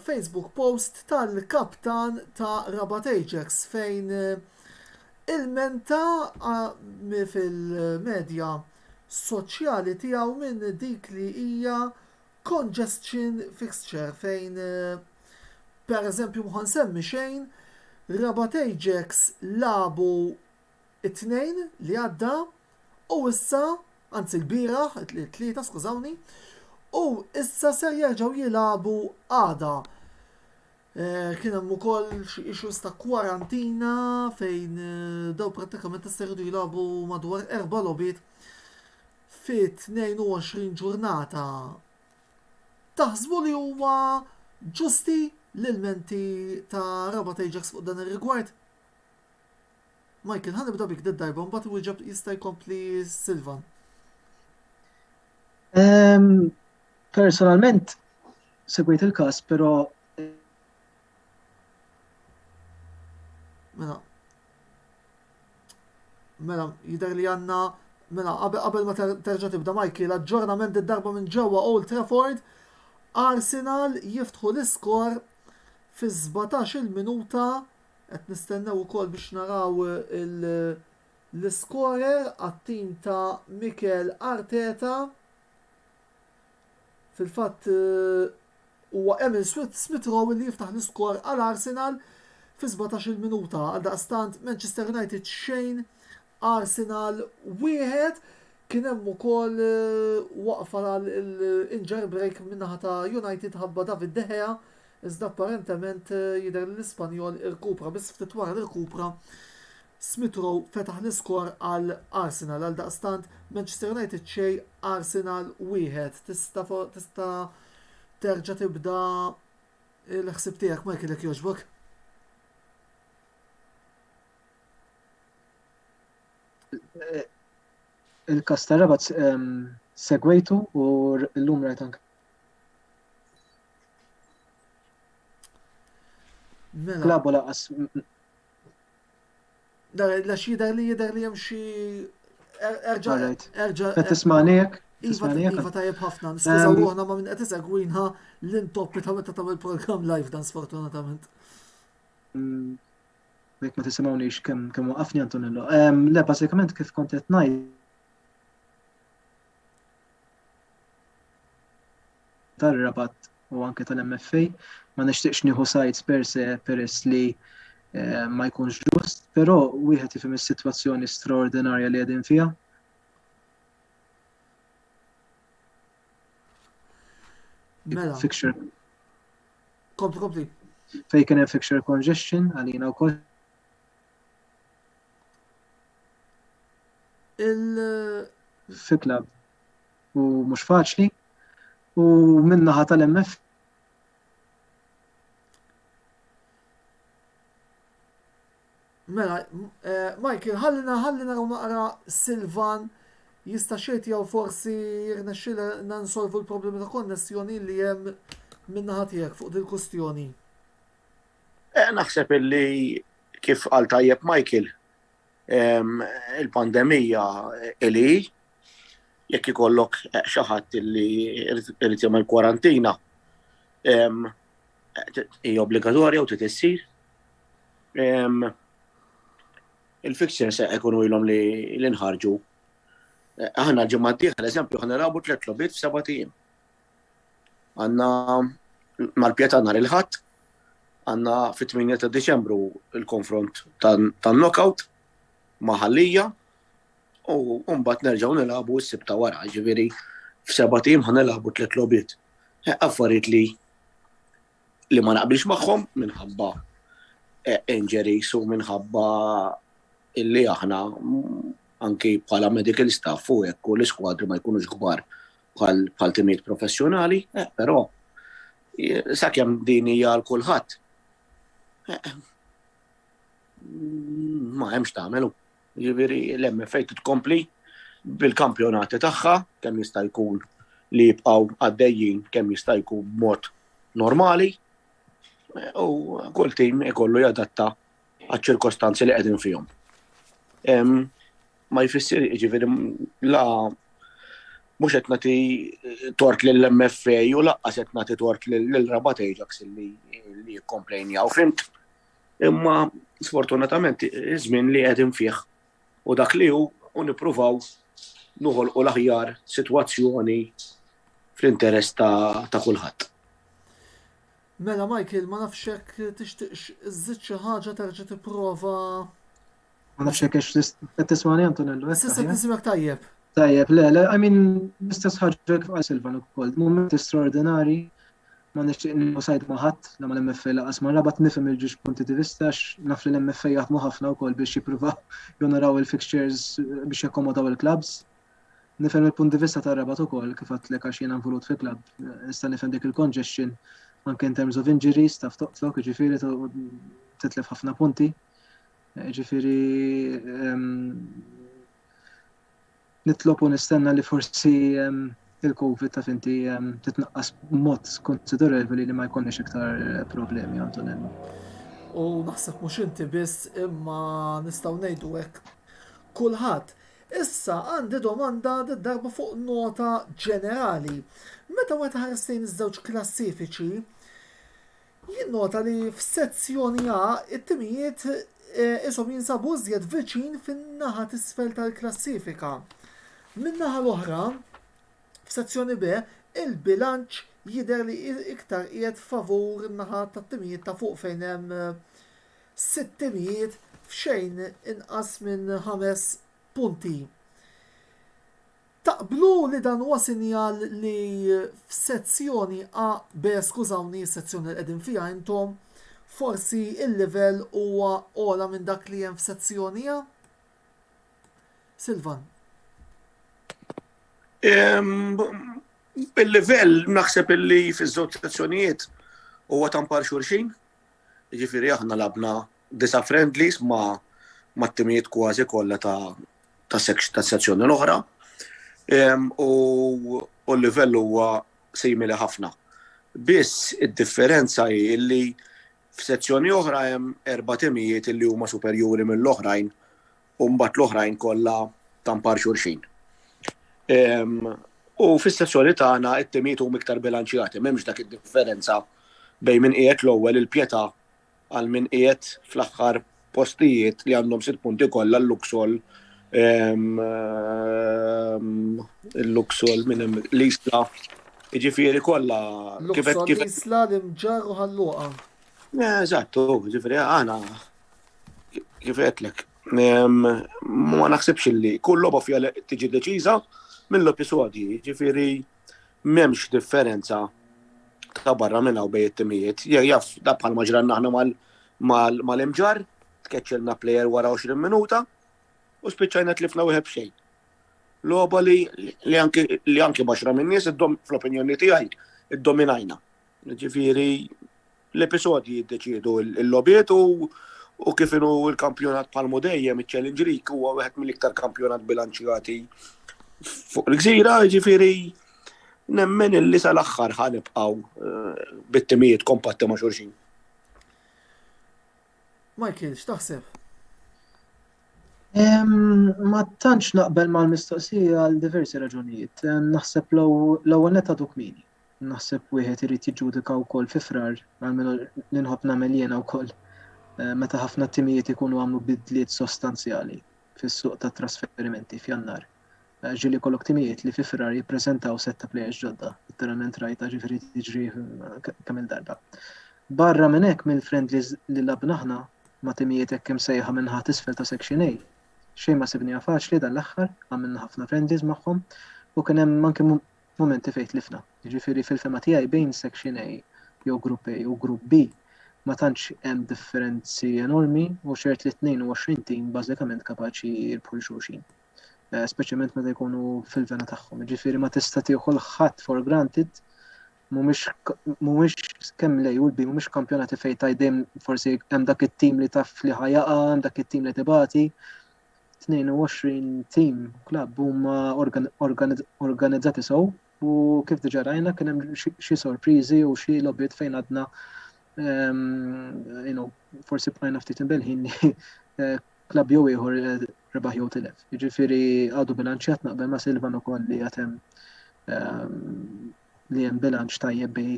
Facebook post tal-kaptan ta' Rabat Ajax fejn il-menta fil-medja soċjali tiegħu minn dik li hija congestion fixture fejn pereżempju ma nsemmi xejn Rabat Ajax labu it-tnejn li għadda u issa anzi l-bieraħ, it-tlieta skużawni, u issa ser jerġgħu jilagħbu għada. Kien hemm ukoll xi issues ta' kwarantina fejn daw prattikament issa jridu jilagħbu madwar 4 logħbiet fi 22 ġurnata. Taħsbu li huwa ġusti l-ilmenti ta' Rabat Ajax fuq dan ir-rigward? Michael, ħanibda bik d-darba, mbagħad wieġeb jista' jkompli Silvan. Personalment segwejt il-każ, però Mela, jidher li għandna mela qabel ma terġa' tibda Michael, aġġornament id-darba minn ġewwa Old Trafford, Arsenal jiftħu l-iskor fi 17 minuta qed nistennew ukoll biex naraw l-iskorer għat-tim ta' Mikel Arteta. Fil-fatt huwa Emil Smith Rowe li jiftaħ l-iskor għal Arsenal fi 17 minuta. Għaldaqstant Manchester United xejn, Arsenal 1. Kien hemm ukoll waqfa l-injury break minnaħa ta' United ħabba David De Gea, iżda apparentement jidher l-Ispanjol irkupra biss ftit wara l-irkupra Smith Rowe fetaħ l-iskor għal Arsenal għal daqstant Manchester United xej Arsenal wieħed. Tista' terġa' tibda l-ħsib tiegħek Michael jekk jogħġbok. Il-kas ta' Rabat segwejtu u l-lum rajt anke. Mela, Klabu laqas la jider li hemm xi Alright. erġa' qed tismani hekk? Iva Tismani hekk? tajjeb ħafna. Niskużaw ruħna ma minn qed isegwinha l-intoppi ta' meta tagħmel programm live dan sfortunatament. Jekk ma tisimgħunix kemm waqafni Antonello. Le bażikament kif kont qed ngħid tar-Rabat u anke tal-MFA ma nixtieqx nieħu sides per se peress li ma jkunx ġust, però wieħed jifhem is-sitwazzjoni straordinarja li qegħdin fiha. Mela, Fixture kompli. fejn kien hemm fixture congestion għalina wkoll. Fi klab u mhux faċli u min-naħa tal-MF Mela, Michael, ħallina raw naqra Silvan jista' xejn jew forsi jirnexxilna nsolvu l-problemi ta' konnessjoni li hemm min-naħa tiegħek fuq din il-kwistjoni. Naħseb illi kif qal tajjeb Michael, il-pandemija ili jekk ikollok xi ħadd illi irid jagħmel kwarantina hija obbligatorja u trid issir. Il-fixtures ikunu ilhom li nħarġu. Aħna l-ġimgħa d-dieħla eżempju ħa nilagħbu 3 logħbiet f'7 ijiem. Għandna mal-pjata nhar il-Ħadd, għandna fit-8 ta' Diċembru il-konfront tan-knockout ma' Ħallija u mbagħad nerġgħu nilagħbu s-sibta wara, ġifieri f'7 ijiem ħa nilagħbu 3 logħbiet. Affarijiet li ma naqbilx magħhom minħabba injuries u minħabba illi aħna anki bħala medical staff u hekk u l-iskwadri ma jkunux kbar bħal timijiet professjonali, però sakemm din hija għal kulħadd ma hemmx tagħmelu. Jiġifieri l-MFA tkompli bil-kampjonati tagħha kemm jista' jkun li jibqgħu għaddejjin kemm jista' jkun b'mod normali u kull tim ikollu jadatta għaċ-ċirkostanzi li qegħdin fihom. Ma jfisser jiġifieri la mhux qed nagħti tort lill-MFA u laqqas qed nagħti tort lill-Rabat Ajax li jikkomplejnjaw fimt. Imma sfortunatament iż-żmien li qegħdin fih u dak li hu nippruvaw noħolqu l-aħjar sitwazzjoni fl-interess ta' kulħadd. Mela Michael, ma nafx hekk tixtieq iżżid xi ħaġa terġa' tipprova. ma nafx hekk qed tismani Antonello. S'issa nisimgħek tajjeb. Tajjeb, le, I mean, l-istess ħaġa għal Silvan ukoll. Moment straordinari, ma nixtieq nieħu sajd ma' ħadd la mal-MFA laqas ma' Rabat nifhem il-ġiex punti di vista naf li l-MFA jaħdmu ħafna wkoll biex jippruvaw jonaraw il-fixtures biex jakkomodaw il-clubs. Nifhem il-punt di vista ta' Rabat ukoll kif għadlek għax jiena involut fil-klabb. Nista' nifhem dik il-congestion anke in terms of injuries taf toqtlok, ġifieri titlef ħafna punti. Ġifieri nitlob u nistenna li forsi il-Covid taf inti titnaqqas b'mod konsiderevoli li ma jkollniex iktar problemi Antonello. U naħseb mhux inti biss imma nistgħu ngħidu hekk kulħadd. Issa għandi domanda darba fuq nota ġenerali. Meta ħarstejn iż-żewġ klassifiċi, jinnota li f'sezzjoni A it-timijiet ishom jinsabu żjed viċin fin-naħa t'isfel tal-klassifika. Min-naħa l-oħra, f'sezzjoni B, il-bilanċ jidher li iktar qiegħed favur in-naħa tat-timijiet ta' fuq fejn hemm 6 timijiet f'xejn inqas minn 5 punti. Taqblu li dan huwa sinjal li f'sezzjoni A, B, skużawni, sezzjoni li qegħdin fiha intom, forsi il-level huwa ola minn dak li hemm f'sezzjoni A? Silvan. Il-livell naħseb illi fiż-żewġ sezzjonijiet huwa tampar xulxin. Jiġifieri aħna labna 9 friendlies ma' t-timijiet kważi kollha ta' sezzjoni l-oħra. U l-livell huwa simili ħafna. Biss id-differenza hi li f'sezzjoni oħra hemm 4 timijiet li huma superjuri mill-oħrajn u mbagħad l-oħrajn kollha tampar xulxin. U fis-sezzjoni tagħna t-timijiet huma iktar bilanċjati, m'hemmx dak id-differenza bejn min qiegħed l-ewwel il-pjetà għal min qiegħed fl-aħħar postijiet li għandhom 6 punti kollha l-Luxol il-Luxol minn hemm l-Isla. Jiġifieri kollha kif Isla l-imġar u ħalluqa. Eżattu, ġifieri aħna kif qedlek. Ma naħsibx li kull logħba fiha tiġi deċiża mill-episodji, ġifieri m'hemmx differenza ta' barra minn hawn bejn it-timijiet. Jaf da bħalma ġranna aħna mal-imġar, tkeċċelna plejer wara 20 minuta u spiċċajna tlifna wieħed b'xejn. Logħba li anke baxra minn nies fl-opinjoni tiegħi iddominajna. Ġifieri l-episodji jiddeċiedu l-logħbiet u kif inhu l-kampjonat bħalmu dejjem iċ-Challenge League huwa wieħed mill-iktar kampjonat bilanċjati fuq il-gżira, ġifieri nemmen illi sal-aħħar ħanibqgħu bit-timijiet kompatti ma' xulxin. Michael, x'taħseb? Ma tantx naqbel mal-mistoqsija għal diversi raġunijiet. Naħseb l-ewwel netta kmini. Naħseb wieħed irid jiġġudika wkoll fi frar għalmenu ninħobb nagħmel jiena wkoll meta ħafna timijiet ikunu għamlu bidliet sostanzjali fis-suq ta' trasferimenti f'Jannar. Ġieli kollok timijiet li fi frar jippreżentaw 7 plejers ġodda, literalment rajta ġifieri tiġri kemm il-darba. Barra minn hekk mill-friendlies li labna aħna ma' timijiet hekk imsejħa minħat isfel ta' Section A. Xejn ma sibniha faċli dan l-aħħar, għamilna ħafna friendlies magħhom u kien hemm anke momenti fejn tlifna. Jiġifieri fil-fema tiegħi bejn Section A jew Grupp A u Grupp B ma tantx hemm differenzi enormi u xert li 22 tim bażikament kapaċi jirbħu xulxin. Speċjalment meta jkunu fil-vena tagħhom. Jiġifieri ma tista' tieħu ħadd for granted mhumiex kemm lej u l-B mhumiex kampjonati fejn tajdem forsi hemm dak it-tim li taf li ħajaqa, hemm dak it-tim li tibati. 22 tim klabb huma organizzati sew u kif diġà rajna kien hemm xi sorpriżi u xi logħbiet fejn għadna forsi bqajna ftit inbelħin li klabb jew ieħor rebaħ jew tilef. Jiġifieri għadu bilanċjat naqbel ma' Silvan ukoll li qed li hemm bilanċ tajjeb bejn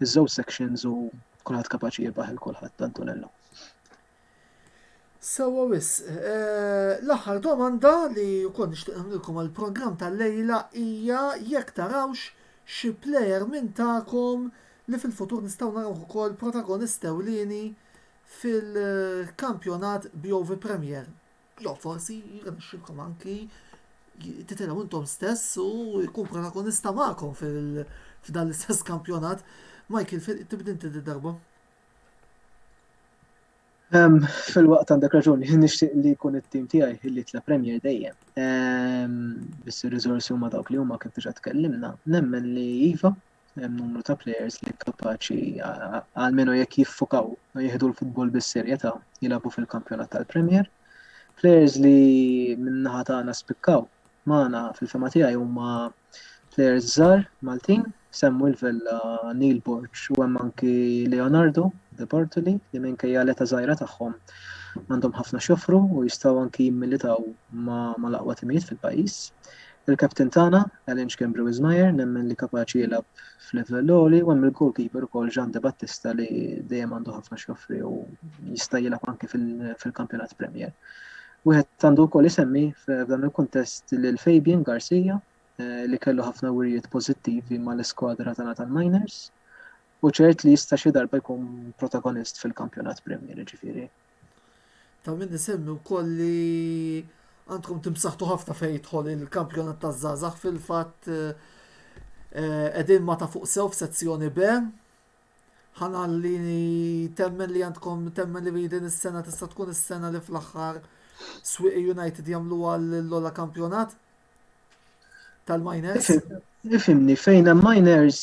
iż-żewġ sections u kulħadd kapaċi jirbaħ il kulħadd tant unellu. Sewwa wis, l-aħħar domanda li wkoll nixtieq nagħmlilkom għall-programm tal-lejla hija jekk tarawx xi plejer minn tagħkom li fil-futur nistgħu naraw ukoll protagonist ewlieni fil-kampjonat BOV Premier. Jo forsi jirnexxilkom anki titilgħu intom stess u jkun protagonista magħkom f'dan l-istess kampjonat. Michael, tibda inti darba. Fil-waqt għandek raġuni, nixtieq li jkun it-tim tiegħi li jitla Premier dejjem. Biss ir-riżorsi huma dawk li huma kif diġà tkellimna, nemmen li iva hemm numru ta' players li kapaċi għalmenu jekk jiffukaw u jieħdu l-futbol bis-serjetà jilagħbu fil-kampjonat tal-Premier. Players li min-naħa tagħna spikkaw magħna fil-fema tiegħi huma players żgħar Maltin, semmu l-Vella Neil Borch u hemm anki Leonardo De Bortoli li minkejja l-età żgħira tagħhom għandhom ħafna xofru u jistgħu anki jimmilitaw ma' l-aqwa timijiet fil-pajjiż. Il-kapten tagħna Alan Kembrew Ismajer nemmen li kapaċi jilgħab f'livell għoli u hemm il-goalkeeper ukoll Jean De Battista li dejjem għandu ħafna xofri u jista' jilgħab anke fil-kampjonat Premier. Wieħed għandu wkoll isemmi f'dan il-kuntest lil Fabian Garcia li kellu ħafna wirjiet pożittivi mal-iskwadra tagħna tal-Miners u ċert li jista' xi darba jkun protagonist fil-kampjonat Premier ġifieri. Ta' min nisemmi wkoll li għandkom timsaħtu ħafna fejn jidħol il-kampjonat taż-żgħażagħ fil-fatt qegħdin ma ta' fuq sew f'sezzjoni B. ħanalli temmen li għandkom temmen li din is-sena tista' tkun is-sena li fl-aħħar Swieqi United jagħmlu għall-ola kampjonat tal-miners. Ifimni fejn hemm miners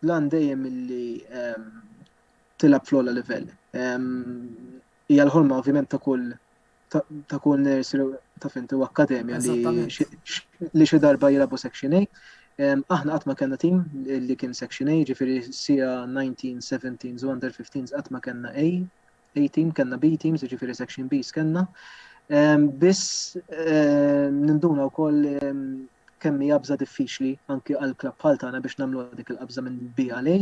lan dejjem illi tilab fl-ola livell. Hija l-ħolma ovvjament ta' kull nursery ta' finti u akkademja li xi darba jilabu Section A. Aħna qatt ma kellna tim li kien Section A, ġifieri sija 19-17s u under 15s qatt ma kellna A team, kellna B teams, ġifieri Section B's kellna. Biss ninduna wkoll kemm hija qabża diffiċli anke għal klabb bħal tagħna biex nagħmlu dik il-qabża minn B għal A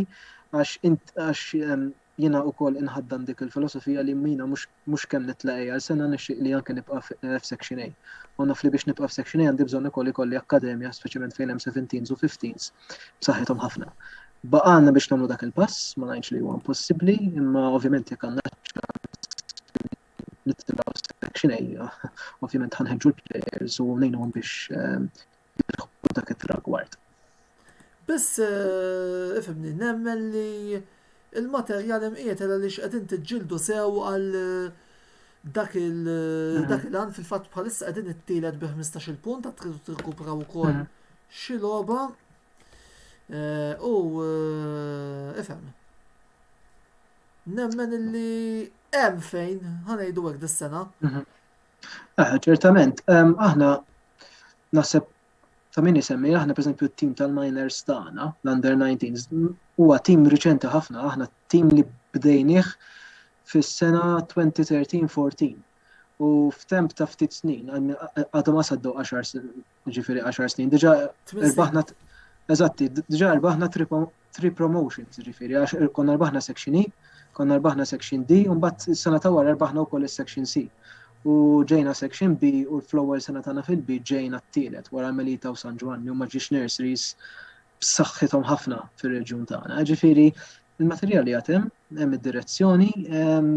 għax jiena wkoll inħaddan dik il-filosofija li mina mhux kemm nitlaq għal sena nixtieq li anke nibqa' f'Section A. U naf li biex nibqa' f'Section A għandi bżonn ikolli akademja speċjalment fejn hemm 17s u 15s b'saħħithom ħafna. Baqgħna biex nagħmlu dak il-pass, ma ngħidx li huwa impossibbli, imma ovvjament jekk għandna nitilgħu Section A, ovvjament ħanħeġġu l-players u ngħinuhom biex jilħqu dak it-tragward. Biss ifhimni nemmen li il-materjal imqiegħed għaliex qegħdin tiġġieldu sew għal dak il-għan fil-fatt bħalissa qegħdin ittielet bi 15-il punt għad tridu tirkupraw ukoll xi logħba u ifhem. Nemmen illi hemm fejn ħanejdu hekk dis-sena. Ċertament. Aħna naħseb ta' min isemmi aħna pereżempju t-tim tal-miners tagħna, l-under 19s, huwa tim riċenti ħafna, aħna tim li bdejnieh fis-sena 2013-14. U f'temp ta' ftit snin, għadhom għasaddu 10 snin, diġà rbaħna 3 promotions, ġifieri għax konna rbaħna Section E, konna rbaħna Section D, u mbagħad is-sena ta' wara rbaħna wkoll is-Section C. U ġejna Section B u fl-ewwel sena tagħna fil-B ġejna t-tielet wara Melita u San Ġwanni u ma ġiex nurseries b'saħħithom ħafna fir-reġjun tagħna. Ġifieri il-materjal li hemm id-direzzjoni,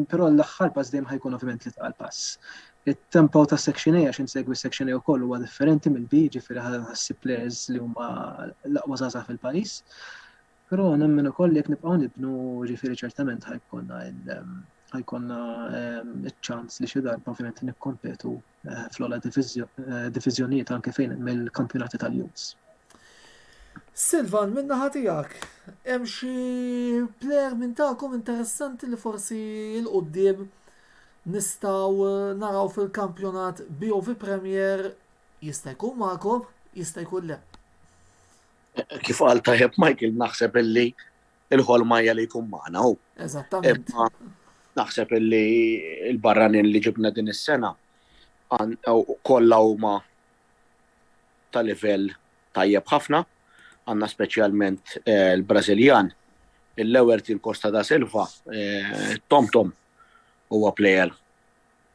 però l-aħħar pass dejjem ħajkun ovvjament li tqal pass. It-tempo ta' Section A għax insegwi Section A wkoll huwa differenti mill-B, ġifieri ħassib players li huma l-aqwa żgħażagħ fil-pajjiż. Però nemmen ukoll jekk nibqgħu nibnu ġifieri ċertament ħajkonna iċ-ċans li xi darba ovvjament nikkompetu fl-ogħla diviżjonijiet anke fejn mill-kampjonati tal-youths. Silvan, min-naħa tiegħek, hemm xi plejer minn tagħkom interessanti li forsi l-qudiem nistgħu naraw fil-kampjonat BOV Premier jista' jkun magħkom, jista' jkun le. Kif qal tajjeb Michael naħseb illi il-ħolma hija li jkun magħna hu. Eżattament. Naħseb illi l-barranin li ġibna din is-sena kollha huma ta' livell tajjeb ħafna, għandna speċjalment il-Brażiljan, il-Lewertin Costa da Silva, Tom huwa plejer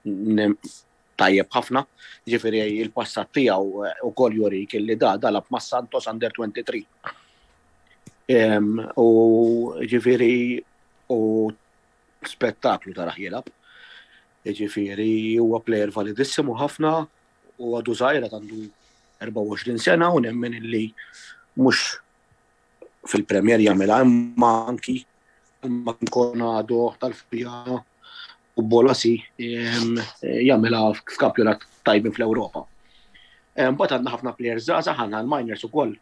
tajjeb ħafna, ġifieri il-passat tiegħu ukoll jurik illi dalab ma' Santos under 23. U ġifieri u spettaklu taraħ jilab. Ġifieri huwa plejer validissimu ħafna u għadu żgħir għandu 24 sena u nemmen illi mhux fil-Premier jagħmilha imma anki imma nkun għadu tal-fija u bolasi jagħmilha f'kampjonat tajbin fl-Ewropa. Mbagħad għandna ħafna plejers żgħażagħ għandna l-miners ukoll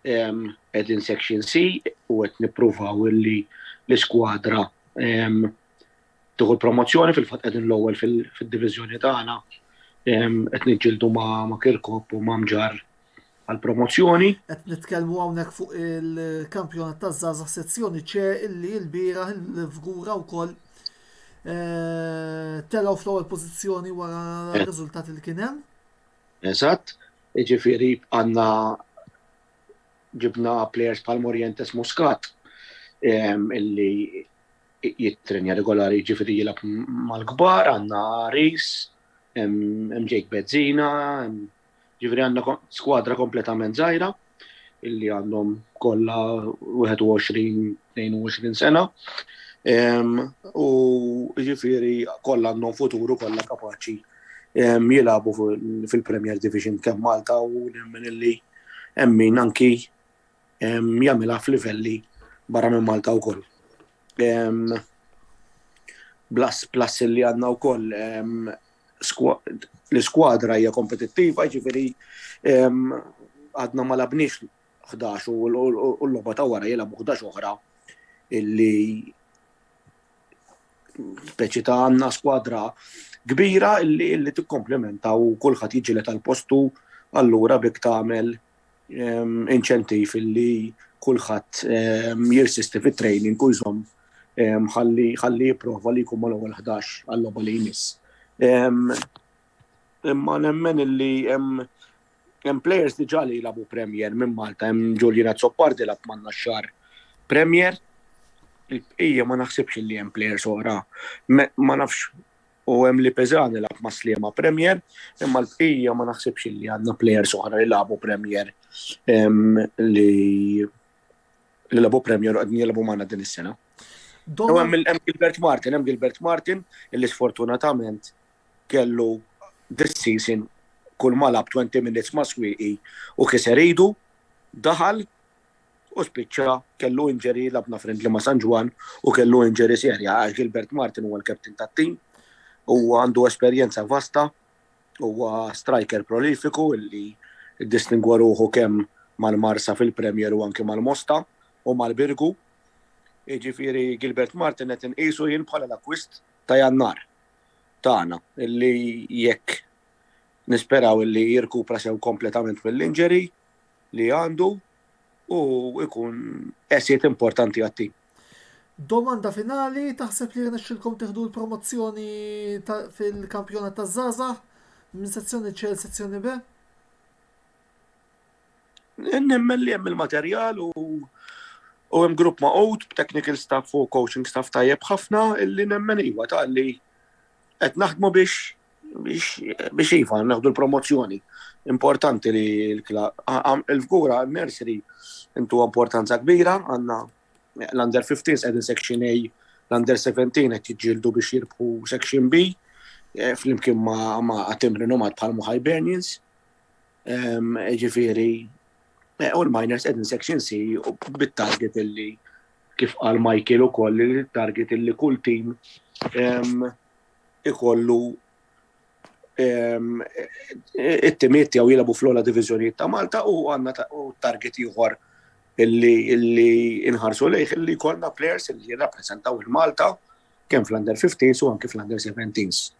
qegħdin Section C u qed nippruvaw illi l-iskwadra tieħu l-promozzjoni fil-fatt qegħdin l-ewwel fid-diviżjoni tagħna qed niġġieldu ma' Kirkop u ma' Mġar għall-promozzjoni. Qed nitkellmu hawnhekk fuq il-kampjonat taż-żgħażagħ sezzjoni C illi l-bieraħ il-Fgura wkoll telgħu fl-ewwel pożizzjoni wara r-riżultati li kien hemm. Eżatt, jiġifieri għandna ġibna plejers bħal Morientes Muscat illi jittrenja regolari ġifieri jilab mal-kbar, għandna Ris, hemm Jake Bezzina, ġifieri għandna skwadra kompletament żgħira illi għandhom kollha 21-22 sena. U ġifieri kollha għandhom futuru kollha kapaċi jilagħbu fil-Premier Division kemm Malta u nemmen illi hemm min anki jagħmilha f'livelli barra minn Malta wkoll. Plus li għandna wkoll l-iskwadra hija kompetittiva, ġifieri għadna ma labniex 11 u l-logħba ta' wara jilagħbu 11 oħra illi speċi ta' għandna skwadra kbira illi tikkomplementa u kulħadd jiġilet tal-postu allura bik tagħmel inċentiv illi kulħadd jirsisti fit-training u jżomm ħalli jipprova li jkun mal-ewwel 11 għall-logħba li jmiss. Imma nemmen illi hemm players diġà li jilagħbu Premier minn Malta, hemm Julian Azzopardi lab manna x-xahar Premier, il-bqija ma naħsibx li hemm players oħra. Ma nafx u hemm li Peżani lab ma' Sliema Premier, imma l-bqija ma naħsibx li għandna players oħra li jilagħbu Premier li labu Premier u qegħdin jilagħbu magħna din is-sena. Hemm Gilbert Martin illi sfortunatament kellu this season kull ma lab 20 minutes ma' swieqi u kiser idu, daħal u spiċċa kellu injury labna friendly ma' San Juan u kellu injury serja. Gilbert Martin huwa l-kaptin tat-tim, huwa għandu esperjenza vasta, huwa striker prolifiku illi ddistingwa ruħu kemm mal-Marsa fil-Premier u anke mal-Mosta u mal-Birgu. Jiġifieri Gilbert Martin qed inqisu jien bħala l-akkwist ta' Jannar tagħna illi jekk nisperaw illi jirkupra sew kompletament mill-injury li għandu u jkun asset importanti għat-tim. Domanda finali, taħseb li rnexxilkom tieħdu l-promozzjoni fil-kampjonat taż-żgħażagħ minn sezzjoni C l sezzjoni B? Nemmen li hemm il-materjal u hemm grupp ma' out, technical staff u coaching staff tajjeb ħafna illi nemmen iwa ta' li qed naħdmu biex iva naħdu l-promozzjoni. Importanti li l-fgura nursery intu importanza kbira, għandna l-under 15 qegħdin section A, l-under 17 qed jiġġieldu biex jirbħu section B, flimkien ma' tim rinomat bħal Hibernians. Ġifieri u l-minors qegħdin section C u bit-target illi kif qal Michael ukoll il-target illi kull tim ikollu it-timiet tiegħu jilagħbu fl-ogħla diviżjonijiet ta' Malta u għandna target ieħor illi inħarsu lejh illi jkollna players illi jirrappreżentaw il-Malta kemm fl-under 15 u anke fl-under 17.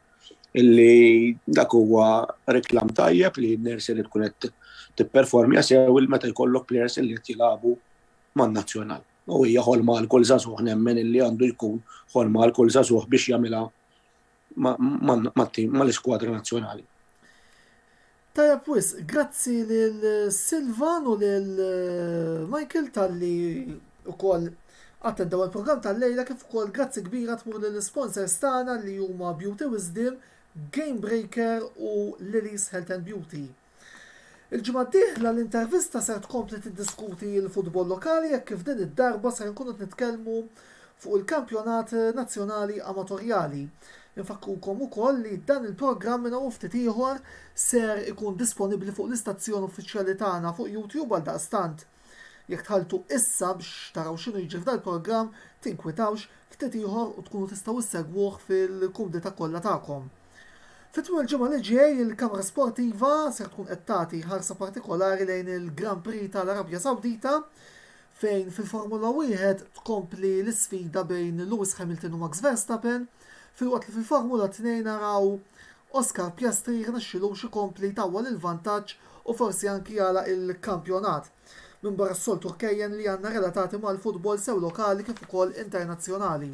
Illi dak huwa reklam tajjeb li n-nursery tkun qed tipperformja sew meta jkollok players illi qed jilagħbu man-nazzjonal. U hija ħolma għal kull żagħżugħ nemmen illi għandu jkun ħolma għal kull żagħżugħ biex jagħmilha mal-iskwadra nazzjonali. Tajab wis, grazzi lil Silvan u lil Michael tal-li ukoll attendaw il-programm tal-lejla, kif ukoll grazzi kbira tmur lil sponsors tagħna li huma Beauty Wisdom, Game Breaker u Lily's Health and Beauty. Il-ġimgħa d-dieħla l-intervista ser tkompli tiddiskuti l-futbol lokali jekk kif din id-darba ser nkunu nitkellmu fuq il-kampjonat nazzjonali amatorjali. Infakkukom ukoll li dan il-programm minn hawn ftit ieħor ser ikun disponibbli fuq l-istazzjon uffiċjali tagħna fuq YouTube għal daqstant. Jekk tħaltu issa biex taraw x'inhu jiġri f'dan il-programm, tinkwitawx ftit ieħor u tkunu tistgħu issegwuh fil-kumdita kollha tagħkom. Fit-tmiem il-ġimgħa li ġej il-Kamra Sportiva ser tkun qed tagħti ħarsa partikolari lejn il-Grand Prix tal-Arabja Sawdita fejn fil-Formula 1 tkompli l-isfida bejn Lewis Hamilton u Max Verstappen, fil-waqt li fil-Formula 2 naraw Oscar Piastri rnexxilux ikompli tawwal il-vantaġġ u forsi anki jala il-kampjonat. Minn barra s-soltu kejjen li għandna relatati mal-futbol sew lokali kif ukoll internazzjonali.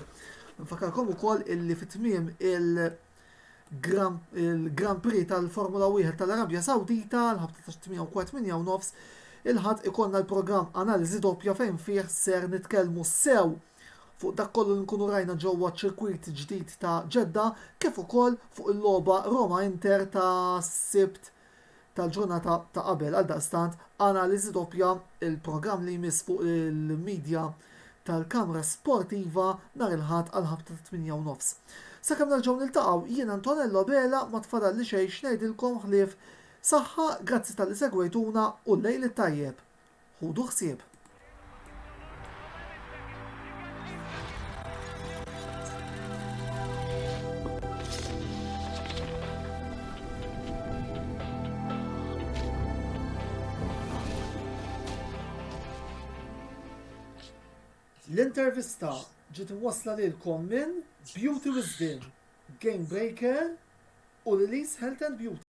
Nfakarkom ukoll illi fit-tmiem il-Grand Prix tal-Formula 1 tal-Arabja Sawdita l-ħabta ta' 8:08 il-ħadd ikollna l-programm Analiżi Doppja fejn fih ser nitkellmu sew fuq dak kollu nkunu rajna ġewwa ċirkwit ġdid ta' Ġedda kif ukoll fuq il-logħba Roma Inter ta' Sibt tal-ġurnata ta' qabel għal daqstant Analiżi Doppja il-programm li jmiss fuq il-medja tal-Kamra Sportiva nhar il-ħadd għal ħabta ta' 8:30. Sakemm nerġgħu niltaqgħu jien Antonello Bela ma tfadalli xejn x'ngħidilkom ħlief saħħa grazzi tal-li segwejtuna u l-lejl it-tajjeb. Ħudu ħsieb. L-intervista ġiet imwassla lilkom minn Beauty Wisdom, Game Breaker u Release Health and Beauty.